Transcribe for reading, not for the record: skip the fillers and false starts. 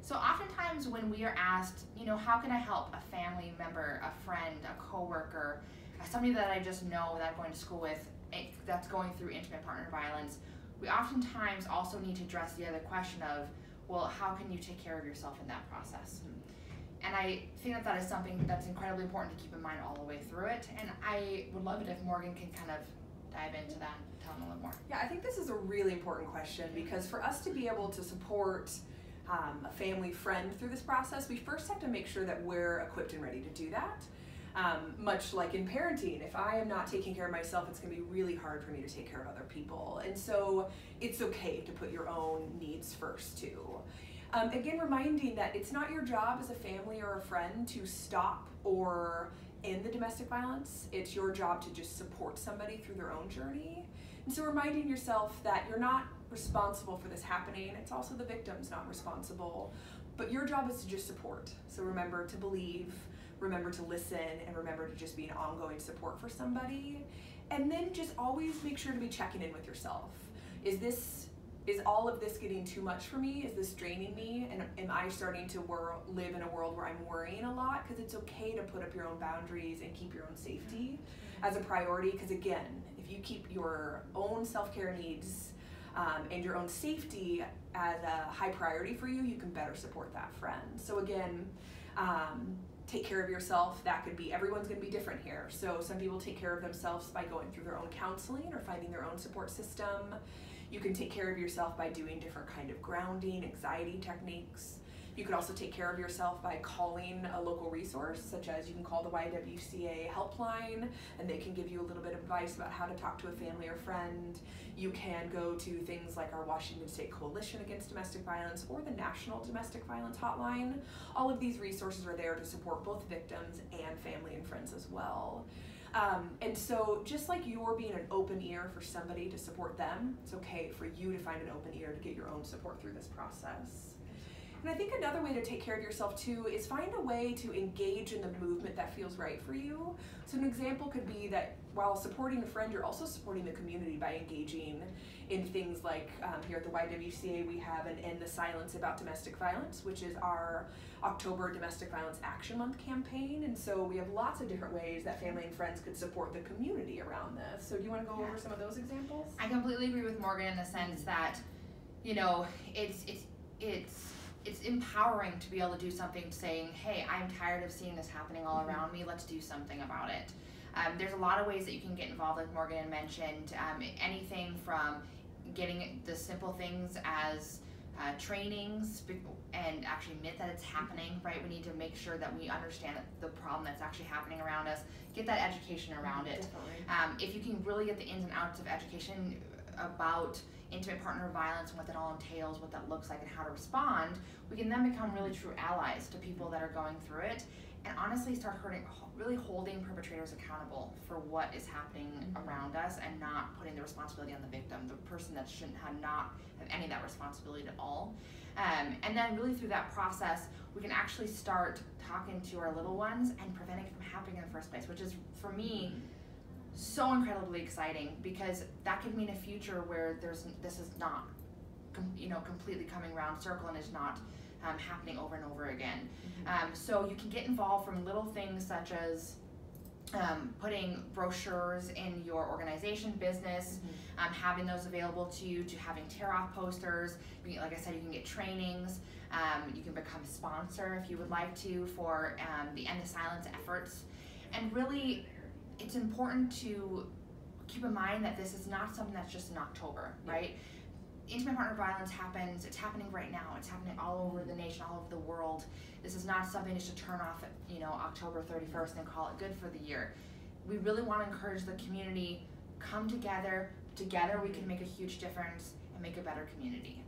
So oftentimes when we are asked, how can I help a family member, a friend, a coworker, somebody that I just know that I'm going to school with that's going through intimate partner violence, we oftentimes also need to address the other question of, well, how can you take care of yourself in that process? And I think that is something that's incredibly important to keep in mind all the way through it. And I would love it if Morgan can kind of dive into that and tell them a little more. Yeah, I think this is a really important question, because for us to be able to support a family friend through this process, we first have to make sure that we're equipped and ready to do that. Much like in parenting, if I am not taking care of myself, it's going to be really hard for me to take care of other people. And so it's okay to put your own needs first too. Again, reminding that it's not your job as a family or a friend to stop or end the domestic violence. It's your job to just support somebody through their own journey. And so reminding yourself that you're not responsible for this happening. It's also the victim's not responsible, but your job is to just support. So remember to believe, remember to listen, and remember to just be an ongoing support for somebody. And then just always make sure to be checking in with yourself. Is all of this getting too much for me? Is this draining me? And am I starting to live in a world where I'm worrying a lot? Because it's okay to put up your own boundaries and keep your own safety as a priority. Because again, if you keep your own self-care needs and your own safety as a high priority for you, you can better support that friend. So again, take care of yourself. That could be, everyone's going to be different here. So some people take care of themselves by going through their own counseling or finding their own support system. You can take care of yourself by doing different kind of grounding, anxiety techniques. You could also take care of yourself by calling a local resource, such as you can call the YWCA helpline, and they can give you a little bit of advice about how to talk to a family or friend. You can go to things like our Washington State Coalition Against Domestic Violence or the National Domestic Violence Hotline. All of these resources are there to support both victims and family and friends as well. And so just like you're being an open ear for somebody to support them, it's okay for you to find an open ear to get your own support through this process. And I think another way to take care of yourself too is find a way to engage in the movement that feels right for you. So an example could be that while supporting a friend, you're also supporting the community by engaging in things like here at the YWCA we have an End the Silence About Domestic Violence, which is our October Domestic Violence Action Month campaign. And so we have lots of different ways that family and friends could support the community around this. So do you want to go over some of those examples? I completely agree with Morgan in the sense that, it's empowering to be able to do something saying, hey, I'm tired of seeing this happening all around me, let's do something about it. There's a lot of ways that you can get involved, like Morgan mentioned, anything from getting the simple things as trainings and actually admit that it's happening, right? We need to make sure that we understand the problem that's actually happening around us, get that education around it. If you can really get the ins and outs of education about intimate partner violence and what that all entails, what that looks like, and how to respond, we can then become really true allies to people that are going through it, and honestly start really holding perpetrators accountable for what is happening around us, and not putting the responsibility on the victim, the person that shouldn't have any of that responsibility at all. And then really through that process, we can actually start talking to our little ones and preventing it from happening in the first place, which is, for me, so incredibly exciting, because that could mean a future where this is not completely coming round circle and is not happening over and over again. So you can get involved from little things such as putting brochures in your organization business, having those available to you, to having tear-off posters. Like I said, you can get trainings. You can become a sponsor if you would like to for the End the Silence efforts. And really, it's important to keep in mind that this is not something that's just in October, right? Intimate partner violence happens, it's happening right now, it's happening all over the nation, all over the world. This is not something just to turn off at October 31st and call it good for the year. We really want to encourage the community, come together we can make a huge difference and make a better community.